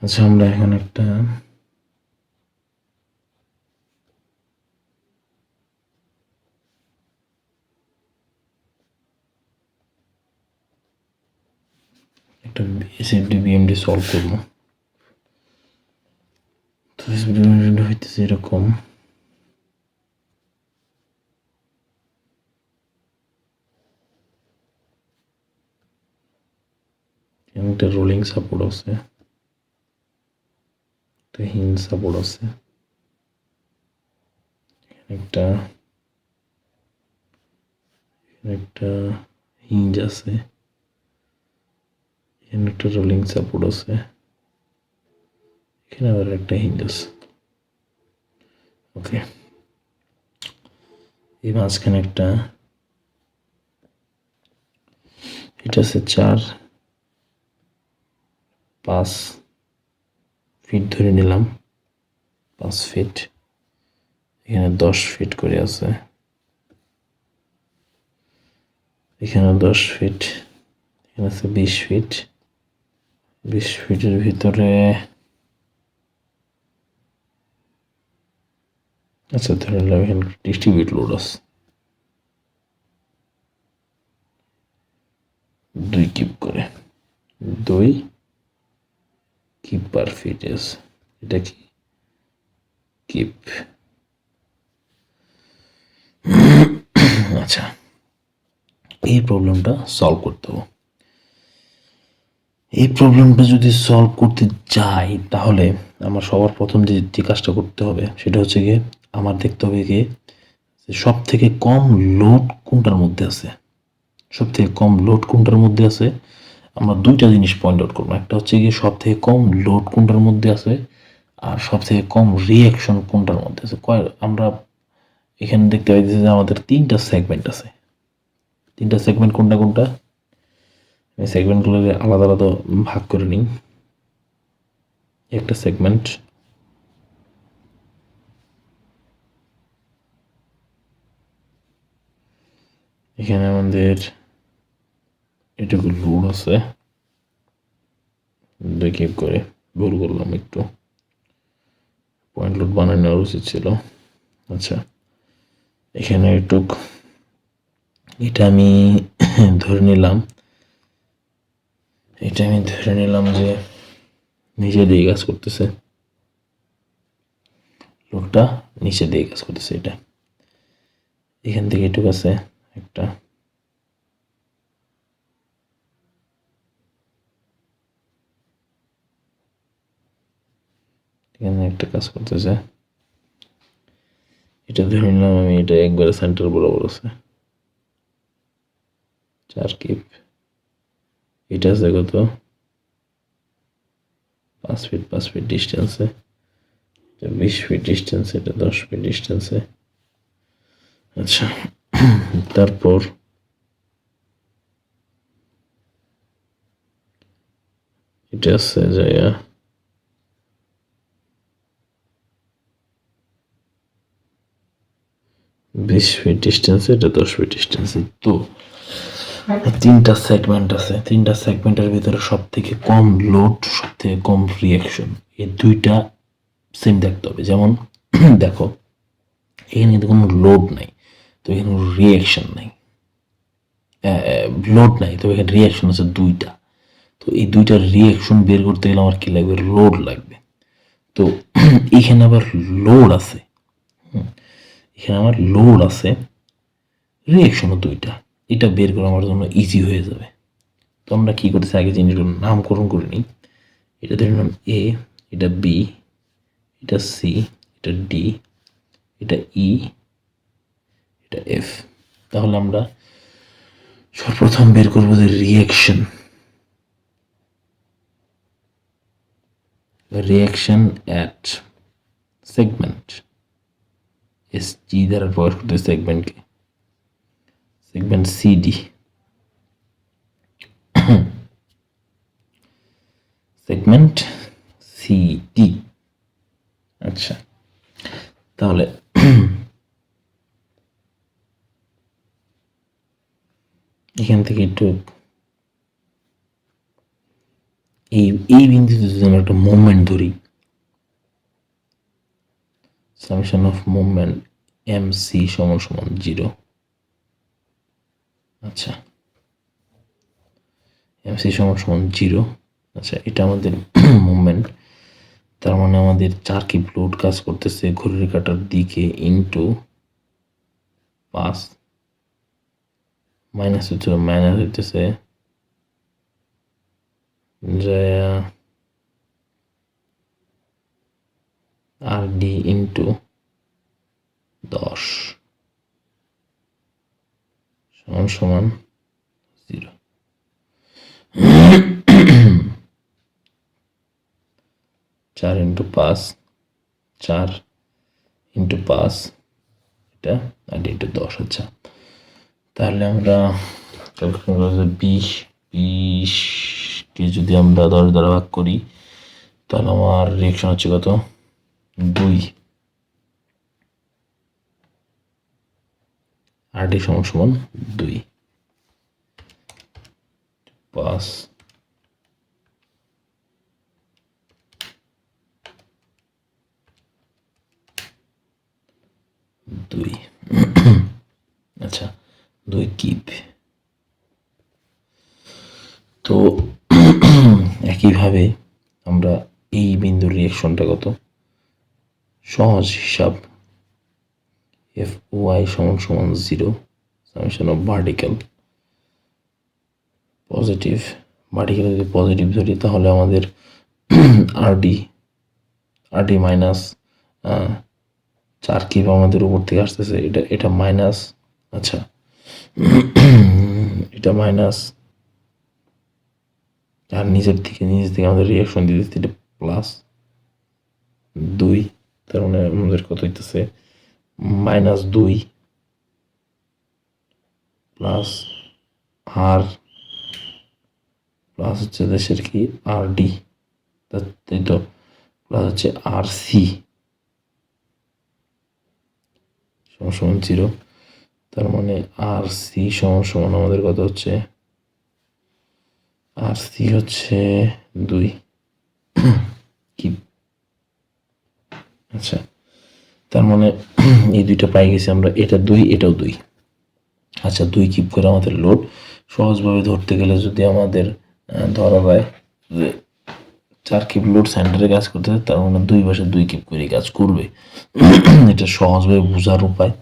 আচ্ছা, আমরা এখন একটা এসএফডি বিএমডি সলভ করবো। তো এসএফডি বিএমডি হইতেছে এরকম। একটা রোলিং সাপোর্ট আছে, একটা হিঞ্জ সাপোর্ট আছে, একটা একটা হিঞ্জ আছে, এখানে একটা রোলিং সাপোর্ট আছে, এখানে আবার একটা হিঞ্জ আছে। ওকে, এই মাঝখানে একটা, এটা আছে 4-5 ফিট ধরে নিলাম, 5 ফিট, এখানে 10 ফিট করে আছে, এখানে 10 ফিট, এখানে আছে 20 ফিট। 20 ফিটের ভিতরে আচ্ছা ধরে নিলাম এখানে ডিস্ট্রিবিউট লোড আছে 2 কিপ করে, 2 কিপ পার ফিট আছে। এটা কি কিপ? আচ্ছা, এই প্রবলেমটা সলভ করতে হবে। এই প্রবলেমটা যদি সলভ করতে যাই তাহলে আমার সবার প্রথম যে কাজটা করতে হবে সেটা হচ্ছে গিয়ে আমার দেখতে হবে গিয়ে সব থেকে কম লোড কোনটার মধ্যে আছে। সব থেকে কম লোড কোনটার মধ্যে আছে আমরা দুইটা জিনিস পয়েন্ট আউট করবো। একটা হচ্ছে গিয়ে সব থেকে কম লোড কোনটার মধ্যে আছে, আর সব থেকে কম রিয়াকশন কোনটার মধ্যে আছে। আমরা এখানে দেখতে পাইতেছি যে আমাদের 3টা সেগমেন্ট আছে। 3টা সেগমেন্ট কোনটা কোনটা? আমি সেগমেন্টগুলো আলাদা আলাদা ভাগ করে নিই। একটা সেগমেন্ট, এখানে আমাদের এটুকু লোড আছে, দেখি করে ভুল করলাম, একটু পয়েন্ট লোড বানানো নেওয়া উচিত ছিল। আচ্ছা, এখানে এটুক, এটা আমি ধরে নিলাম, এটা আমি ধরে নিলাম যে নিচে দিয়ে কাজ করতেছে, লোডটা নিচে দিয়ে কাজ করতেছে। এটা এখান থেকে এটুক আছে একটা, এখানে একটা কাজ করতেছে। এটা ধরে নিলাম আমি, এটা একবারে সেন্টার বরাবর আছে 4 কিপ। এটা আছে কত? 5 ফিট 5 ফিট ডিস্টেন্সে, এটা 20 ফিট ডিস্টেন্সে, এটা 10 ফিট ডিস্টেন্সে। আচ্ছা, তারপর এটা আছে জায়গা 20 ফিট ডিস্টেন্সে, এটা 10 ফিট ডিস্টেন্সে। তো 3টা সেগমেন্ট আছে, 3টা সেগমেন্টের ভিতরে সব থেকে কম লোড, সব থেকে কম রিয়াকশন, এই দুইটা সেম দেখতে হবে। যেমন দেখো এখানে কিন্তু কোনো লোড নাই, তো এখানে রিয়াকশন নাই, লোড নাই, তো এখানে রিয়াকশন আছে 2টা। তো এই 2টার রিয়াকশন বের করতে গেলে আমার কি লাগবে? লোড লাগবে। তো এখানে আবার লোড আছে, এখানে আমার লোড আছে, রিয়াকশনও 2টা। এটা বের করা আমার জন্য ইজি হয়ে যাবে। তো আমরা কি করতেছি, আগে জিনিসগুলোর নামকরণ করে নিই। এটা ধরে নিলাম এ, এটা বি, এটা সি, এটা ডি, এটা ই, এটা এফ। তাহলে আমরা সর্বপ্রথম বের করবো যে reaction, reaction at segment S G দ্বারা প্রকাশ করতে সেগমেন্টকে, সেগমেন্ট সিডি, সেগমেন্ট সিডি। আচ্ছা, তাহলে এখান থেকে একটু এই এই বিন্দুতে যদি আমরা একটা মুভমেন্ট ধরি, সামেশন অফ মুভমেন্ট MC সমান সমান 0। আচ্ছা, MC সমান সমান 0। আচ্ছা, এটা আমাদের মুভমেন্ট। তার মানে আমাদের 4 কিপ লোড কাজ করতেছে ঘড়ির কাঁটার দিকে ইনটু 5 মাইনাস হইতেছে যে RD ইনটু 10 সমান সমান 0। 4 ইন্টু 5, 4 ইন্টু 5, এটা আর ইন্টু 10। আচ্ছা, তাহলে আমরা 20কে যদি আমরা 10 দ্বারা ভাগ করি, তাহলে আমার রিয়েকশন হচ্ছে কত? 2। RD সমান সমান 2, 5 2। আচ্ছা, 2 কিপ। তো একইভাবে আমরা এই বিন্দুর রিয়েকশনটা কত? সহজ হিসাব, FY সমান সমান 0 summation of vertical positive. Vertical যদি পজিটিভ ধরি তাহলে আমাদের RD মাইনাস 4 কিপ আমাদের উপর থেকে আসতেছে, এটা মাইনাস। আচ্ছা, এটা মাইনাস, আর নিচ থেকে আমাদের রিয়াকশন দিতেছে এটা প্লাস 2। তার মানে আমাদের কত হইতেছে? -2 প্লাস আর প্লাস হচ্ছে দেশের কি RD, তাই তো, প্লাস হচ্ছে RC সমান সমান 0। তার মানে RC সমান সমান আমাদের কত হচ্ছে? RC হচ্ছে 2 কি। আচ্ছা, তার মানে এই দুইটা পাই গেছি আমরা, এটা 2 এটাও 2। আচ্ছা, 2 কিপ করে আমাদের লোড। সহজভাবে ধরতে গেলে যদি আমাদের ধরা হয় যে 4 কিপ লোড সেন্টারে কাজ করতেছে, তার মানে 2 পাশে 2 কিপ করে কাজ করবে। এটা সহজভাবে বোঝার উপায়।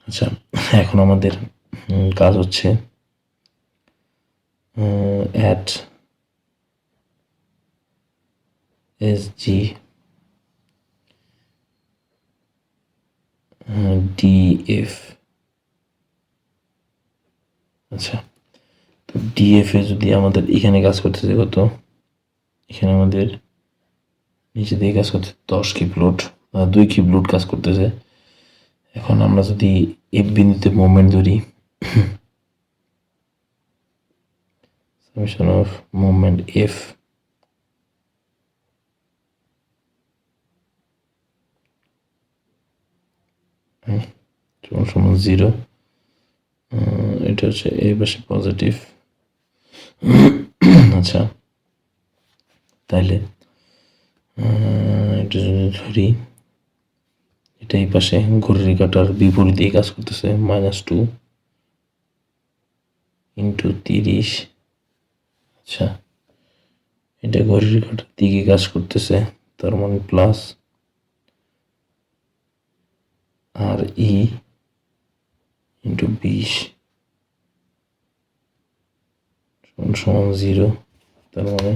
আচ্ছা, এখন আমাদের কাজ হচ্ছে অ্যাট SG DF। আচ্ছা, তো DF এ যদি আমাদের এখানে কাজ করতেছে কত? এখানে আমাদের নিচে দিয়ে কাজ করতেছে 10 কিপ লোড, 2 কিপ লোড কাজ করতেছে। এখন আমরা যদি F বিন্দুতে মুভমেন্ট ধরি, সামেশন অফ মুভমেন্ট F সমান সমান 0। এটা হচ্ছে এই পাশে পজিটিভ। আচ্ছা, তাইলে এটা যদি ধরি, এটা এই পাশে ঘড়ির কাঁটার বিপরীতে কাজ করতেছে, -2 ইন্টু 30। আচ্ছা, এটা ঘড়ির কাঁটার দিকে কাজ করতেছে, তার মানে প্লাস RE ইন্টু 20 সমান সমান 0। তার মানে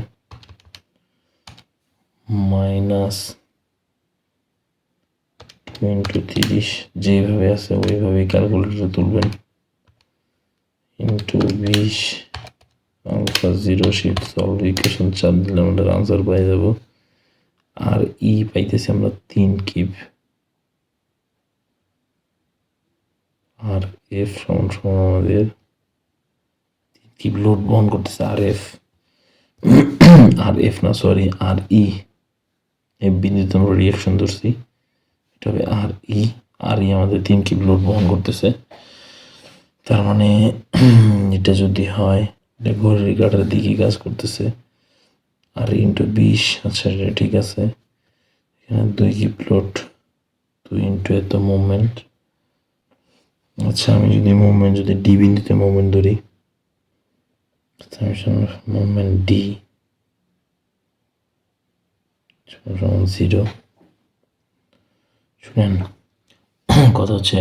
-2 × 30, যেভাবে আছে ওইভাবে ক্যালকুলেটরে তুলবেন, into 20 alpha 0 shift solve equation 4 দিলে আমাদের আনসার পাই যাব। আর পাইতেছি আমরা 3 কিপ। আর F সমান সমান আমাদের 3 কিপ লোড বহন করতেছে RF না, সরি, RE। এই বিন্দুতে আমরা রিয়াকশন ধরছি, এটা হবে RE আমাদের 3 কিপ লোড বহন করতেছে। তার মানে এটা যদি হয়, এটা ঘড়ির কাঁটার দিকে কাজ করতেছে, আর ইন্টু 20, আচ্ছা এটা ঠিক আছে। এখানে 2 কি প্লট, 2 ইন্টু এত মুভমেন্ট। আচ্ছা আমি যদি মুভমেন্ট, যদি ডি বিন্দুতে মুভমেন্ট ধরি, সামেশন অফ মুভমেন্ট ডি সমান 0। শুনেন, কথা হচ্ছে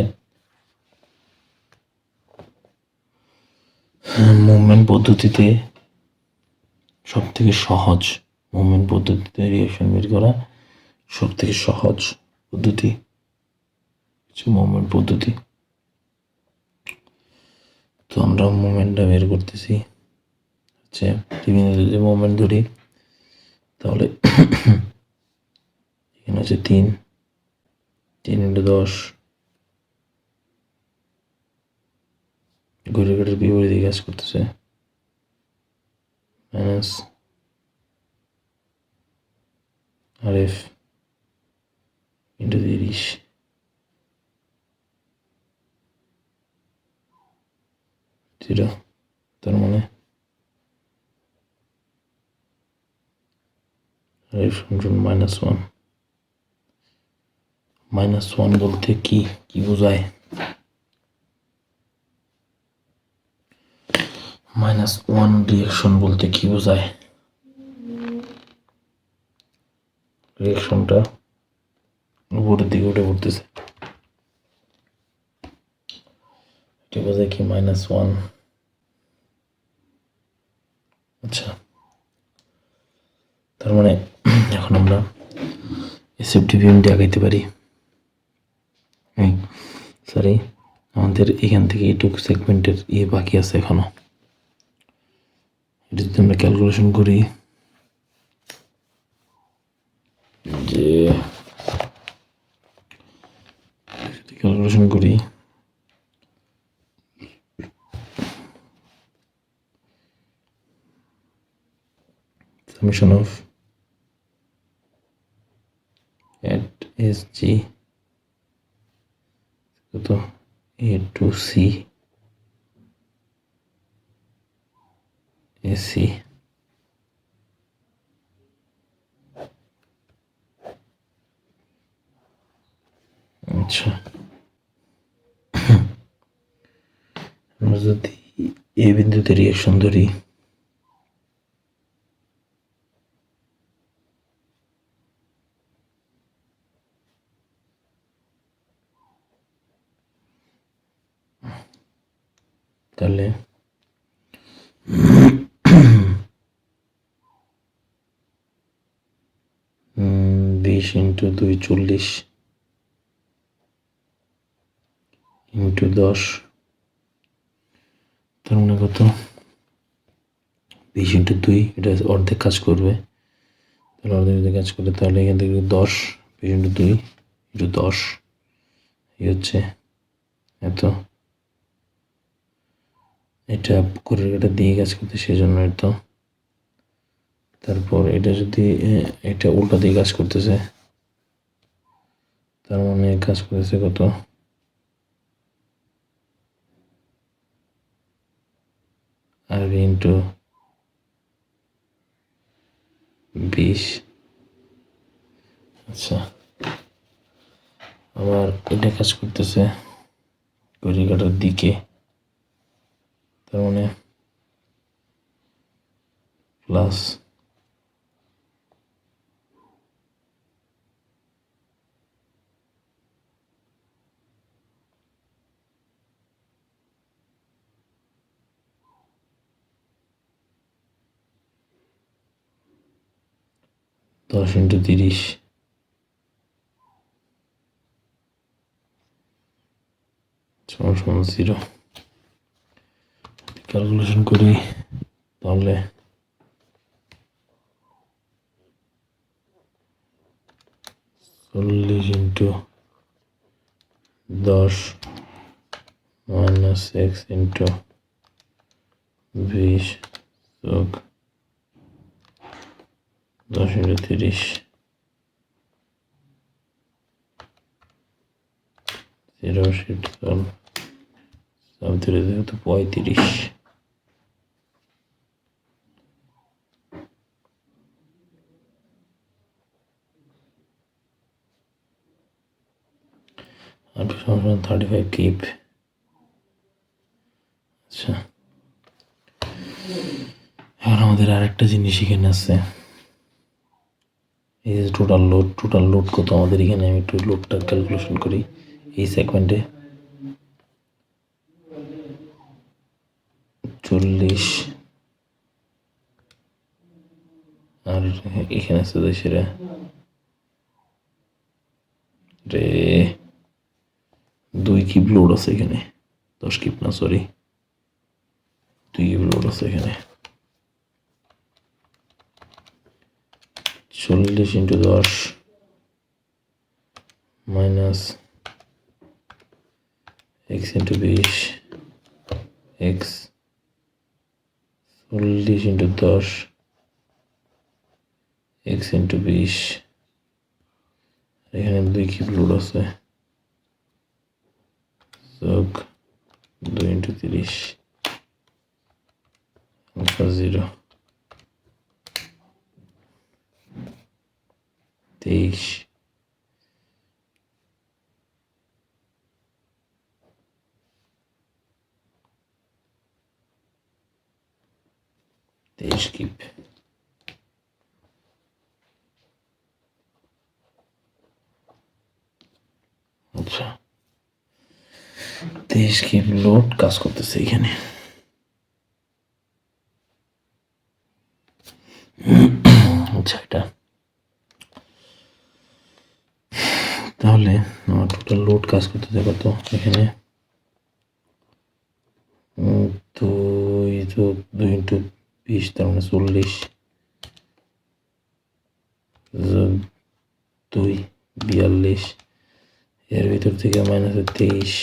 মুভমেন্ট পদ্ধতিতে সব থেকে সহজ, মুভমেন্ট পদ্ধতিতে রিঅ্যাকশন বের করা সব থেকে সহজ পদ্ধতি হচ্ছে মুভমেন্ট পদ্ধতি। তো আমরা মুভমেন্টটা বের করতেছি হচ্ছে বিভিন্ন যদি মুভমেন্ট ধরি, তাহলে এখানে হচ্ছে 3 ইন্টু 10, ঘড়ির কাঁটার বিপরীত দিকে কাজ করতেছে, মাইনাস RF ইন্টু 30, 0। তার মানে RF -1। -1 বলতে কি কি বোঝায়? -1 রিঅ্যাকশন বলতে কি বোঝায়? রিঅ্যাকশনটা উপরের দিকে উঠে পড়তেছে, এটা বোঝায় কি -1। আচ্ছা, তার মানে এখন আমরা এসএফডি বিএমডি আগাইতে পারি। সরি, আমাদের এখান থেকে এইটুকু সেগমেন্টের বাকি আছে এখনো। এটা যদি আমরা ক্যালকুলেশন করি, যে ক্যালকুলেশন করি সামেশন অফ at SG কত, A to C AC, আচ্ছা আমরা যদি এ বিন্দুতে রিঅ্যাকশন ধরি, তাহলে 20 ইন্টু 2 40 ইন্টু 10, তার মানে কত, 20 ইন্টু 2, এটা অর্ধেক কাজ করবে, তাহলে অর্ধেক যদি কাজ করে তাহলে এখান থেকে 10, 20 ইন্টু 2 ইন্টু 10, এই হচ্ছে এত। এটা ঘড়ির কাঁটা দিয়ে কাজ করতে, সেজন্য এত। তারপর এটা যদি এটা উল্টা দিয়ে কাজ করতেছে, তার মানে কাজ করতেছে কত, আর ইন্টু 20। আচ্ছা, আবার এটা কাজ করতেছে ঘড়ির কাঁটার দিকে, তার মানে প্লাস দশ ইন্টু 30 সমান 0। ক্যালকুলেশন করি তাহলে 40 ইন্টু 10 মাইনাস x ইন্টু 20 যোগ 10 ইন্টু 30, 0 শিফট সব ধীরে ধীরে তো 35। R2 সমান 35 কিপ। আচ্ছা, এখন আমাদের আরেকটা জিনিস এখানে আছে, এই যে টোটাল লোড কত আমাদের এখানে। আমি একটু লোডটা ক্যালকুলেশন করি। এই সেগমেন্টে 40 আর এখানে আছে সেটা রে 2 কিপ লোড আছে এখানে, 10 কিপ না, সরি 2 কিপ লোড আছে এখানে। 40 × 10 মাইনাস x × 20 x 40 × 10 x × 20, এখানে 2 কিপ লোড আছে, যোগ 2 × 30 0 23 কিপ। আচ্ছা, 23 কিপ লোড কাজ করতেছে এখানে। আচ্ছা, এটা তাহলে আমার টোটাল লোড কাজ করতেছে কত এখানে, 2 × 20 তার মানে 40 যোগ 2 42, এর ভিতর থেকে মাইনাস 23,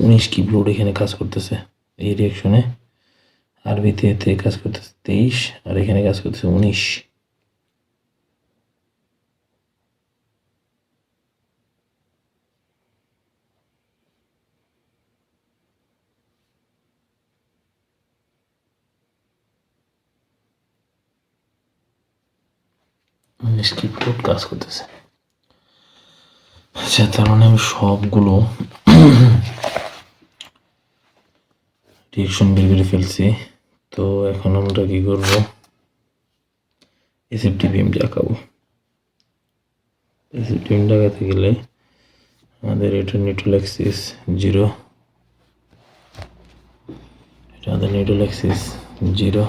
19 কিপ লোড এখানে কাজ করতেছে এই রিয়াকশনে। আরবিতে কাজ করতেছে 23 আর এখানে কাজ করতেছে 19। স্ক্রিপ্ট লোড কাজ করতেছে। আচ্ছা, তার মানে আমি সবগুলো রিয়েকশন বের করে ফেলছি। তো এখন আমরা কি করবো, এসএফটি-বিএম আঁকাবো। এসএফটি-বিএম আঁকাতে গেলে আমাদের এটা নিউট্রাল অ্যাক্সিস 0, এটা আমাদের নিউট্রাল অ্যাক্সিস 0,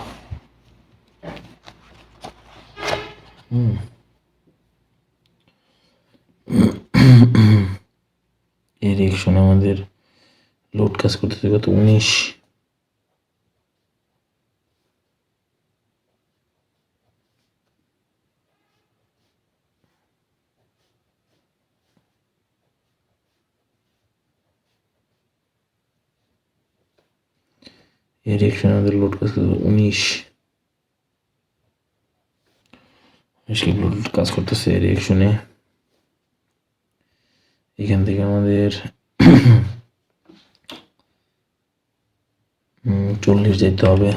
এই রিয়েকশনে আমাদের লোড কাজ করতেছে কত, 19। এই রিয়েকশনে আমাদের লোড কাজ করতেছে 19 লোড কাজ করতেছে এই রিয়েকশনে। এখান থেকে আমাদের 40 যেতে হবে।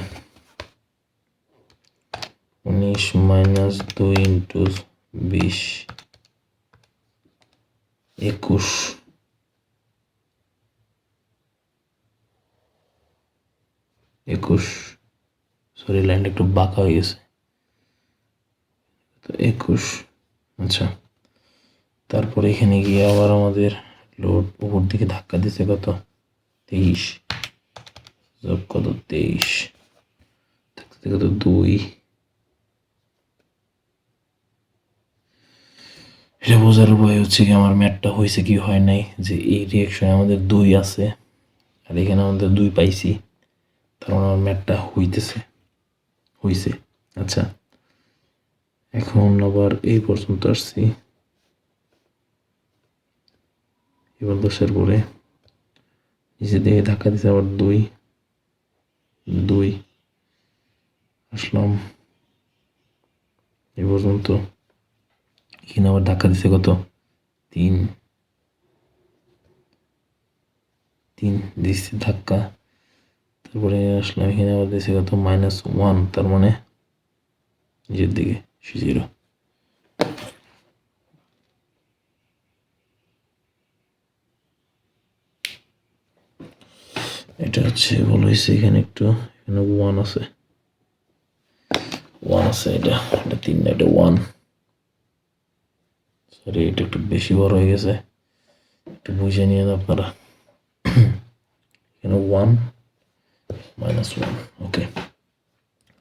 19 মাইনাস 2 ইন্টু 20 21, সরি লাইনটা একটু বাঁকা হয়ে গেছে, তো 21। আচ্ছা, তারপরে এখানে গিয়ে আবার আমাদের লোড উপর দিকে ধাক্কা দিচ্ছে কত, 23 যোগ কত 23 থাকতে কত 2। এটা বোঝার উপায় হচ্ছে কি আমার ম্যাথটা হয়েছে কি হয় নাই, যে এই রিয়েকশনে আমাদের 2 আছে আর এখানে আমাদের 2 পাইছি, তার মানে আমার ম্যাথটা হইছে। আচ্ছা, এখন আবার এই পর্যন্ত আসছি, এবার 10-এর পরে নিচে দিকে ধাক্কা দিচ্ছে আবার 2 আসলাম এই পর্যন্ত। এখানে আবার ধাক্কা দিচ্ছে কত, 3 দিচ্ছে ধাক্কা। তারপরে আসলাম এখানে আবার দিচ্ছে কত, -1, তার মানে নিচের দিকে 0। হচ্ছে ভুল হয়েছে, এখানে একটু, এখানে 1 আছে, 1 আছে, এটা 3 না, এটা 1। সরি, এটা একটু বেশি বড় হয়ে গেছে, একটু বুঝে নিয়ে আপনারা। এখানে 1 -1, ওকে।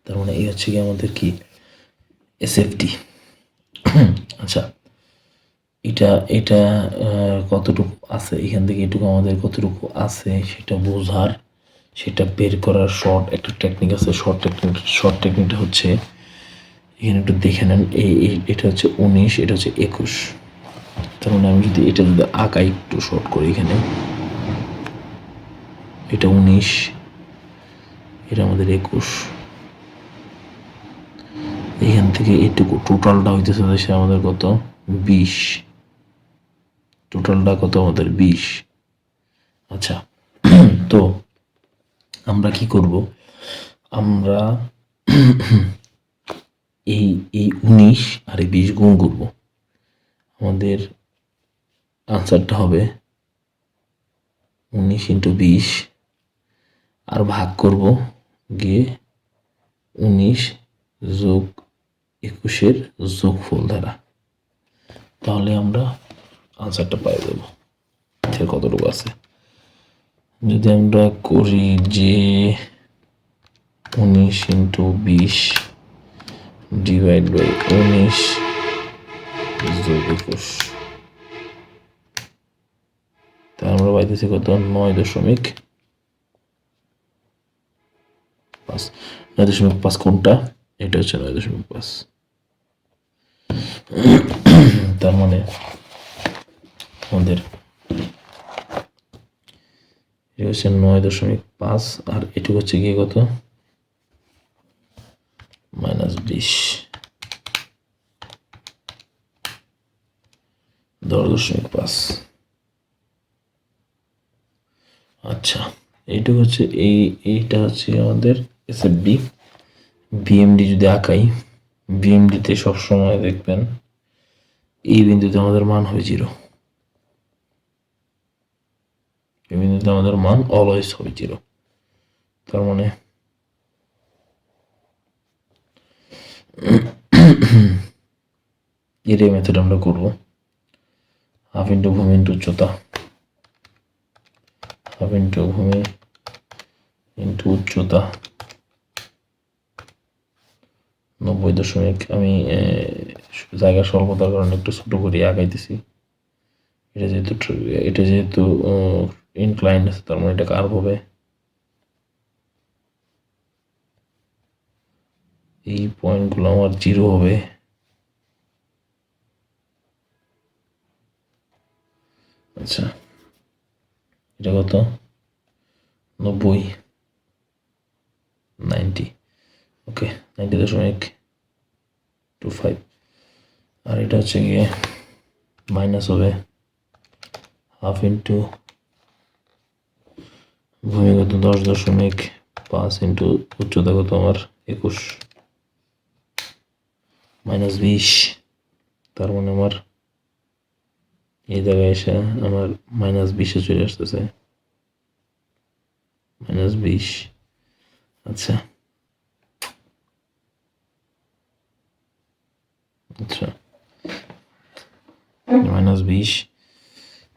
তার মানে এই হচ্ছে কি আমাদের কি এসএফটি। আচ্ছা, এটা এটা কতটুকু আছে এখান থেকে, এটুকু আমাদের কতটুকু আছে সেটা বোঝার, সেটা বের করার একটা টেকনিক আছে। শর্ট টেকনিকটা হচ্ছে, এখানে একটু দেখে নেন, এটা হচ্ছে 19, এটা হচ্ছে 21। তার মানে আমি যদি এটা যদি আঁকাই একটু শর্ট করি, এখানে এটা 19, এটা আমাদের 21, এখান থেকে এইটুকু টোটালটা হইতেছে সে আমাদের কত, 20। টোটালটা কত আমাদের 20। আচ্ছা, তো আমরা কি করব, আমরা এই 19 আর এই 20 গুণ করব, আমাদের আনসারটা হবে 19 × 20, আর ভাগ করব গিয়ে 19 যোগ 21-এর যোগফল দ্বারা, তাহলে আমরা আনসারটা পাই যাব। কতটুকু আছে যদি আমরা করি যে 19 × 20 ডিভাইড বাই 19 যোগ 21, তা আমরা পাইতেছি কত, 9.5। 9.5 কোনটা, এটা হচ্ছে 9.5। তার মানে আমাদের এটা হচ্ছে 9.5, আর এটুকু হচ্ছে গিয়ে কত, -20, 10.5। আচ্ছা, এইটুকু হচ্ছে এইটা হচ্ছে আমাদের এসএফডি। বিএমডি যদি আঁকাই, বিএমডিতে সবসময় দেখবেন এই বিন্দুতে আমাদের মান হবে 0, এই বিন্দুতে আমাদের মান অলওয়েজ হবে 0। তার মানে এর এই মেথড আমরা করব, হাফ ইন্টু ভূমি ইন্টু উচ্চতা, হাফ ইন্টু ভূমি ইন্টু উচ্চতা 90. আমি জায়গা স্বল্পতার কারণে একটু ছোট করে আগাইতেছি। এটা যেহেতু ইনক্লাইন্ড আছে, তার মানে এটা কার্ভ হবে। এই পয়েন্টগুলো আমার 0 হবে। আচ্ছা, এটা কত, 90, 90, ওকে, 90.25। আর এটা হচ্ছে গিয়ে মাইনাস হবে হাফ ইন্টু ভূমিগত 10.5 ইন্টু উচ্চতা কত আমার 21 -20। তার মানে আমার এই জায়গায় এসে আমার -20-এ চলে আসতেছে, -20। আচ্ছা, আচ্ছা, -20,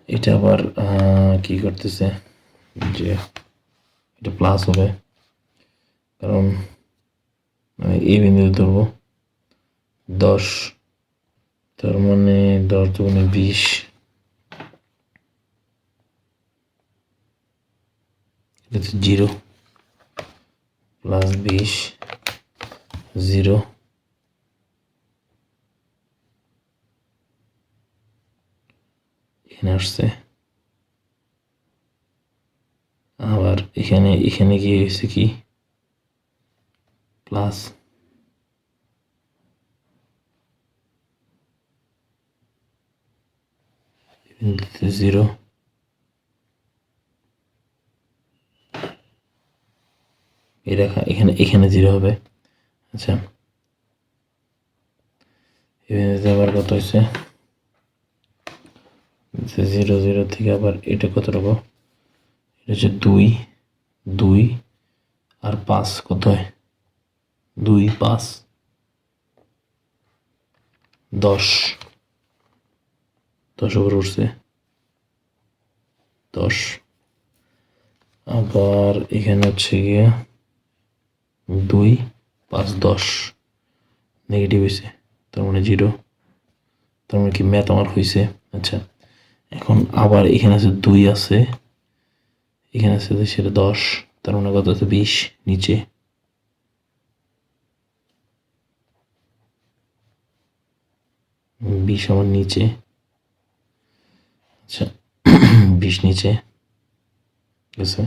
এটা আবার কি করতেছে যে এটা প্লাস হবে, কারণ আমি এই বিন্দুতে ধরবো 10, তার মানে 10 × 20, এটা তো 0 +20, 0, এখানে আসছে, আবার এখানে গিয়ে গেছে কি প্লাস, বিন্দুতে 0, এই রেখা এখানে 0 হবে। আচ্ছা, এই বিন্দুতে আবার কত হয়েছে, 0, 0 থেকে আবার এটা কত রাখবো, এটা হচ্ছে 2, 2 আর 5 কত হয়? 2 5 10, 10 উপর উঠছে 10। আবার এখানে হচ্ছে গিয়ে 2 5 10 নেগেটিভ হয়েছে, তার মানে 0, তার মানে কি ম্যাথ আমার হয়েছে। আচ্ছা, এখন আবার এখানে আছে 2 আছে, এখানে আছে সেটা 10, তার মানে কত আছে 20 নিচে, বিশ আমার নিচে। আচ্ছা 20 নিচে, ঠিক আছে,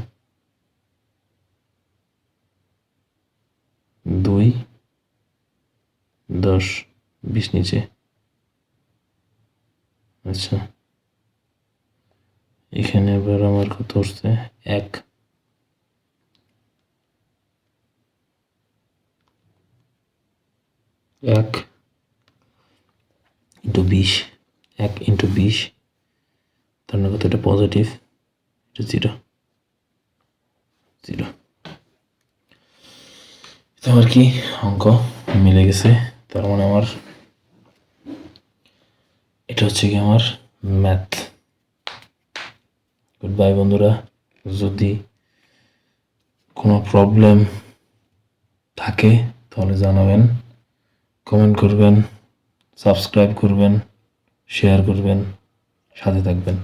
2 10 20 নিচে। আচ্ছা এখানে এবার আমার কত হচ্ছে 1, 1 ইন্টু 20, 1 ইন্টু 20, তার মানে কত, এটা পজিটিভ, এটা 0 0। আমার কি অঙ্ক মিলে গেছে, তার মানে আমার এটা হচ্ছে কি আমার ম্যাথ। গুড বাই বন্ধুরা, যদি কোনো প্রবলেম থাকে তাহলে জানাবেন, কমেন্ট করবেন, সাবস্ক্রাইব করবেন, শেয়ার করবেন, সাথে থাকবেন।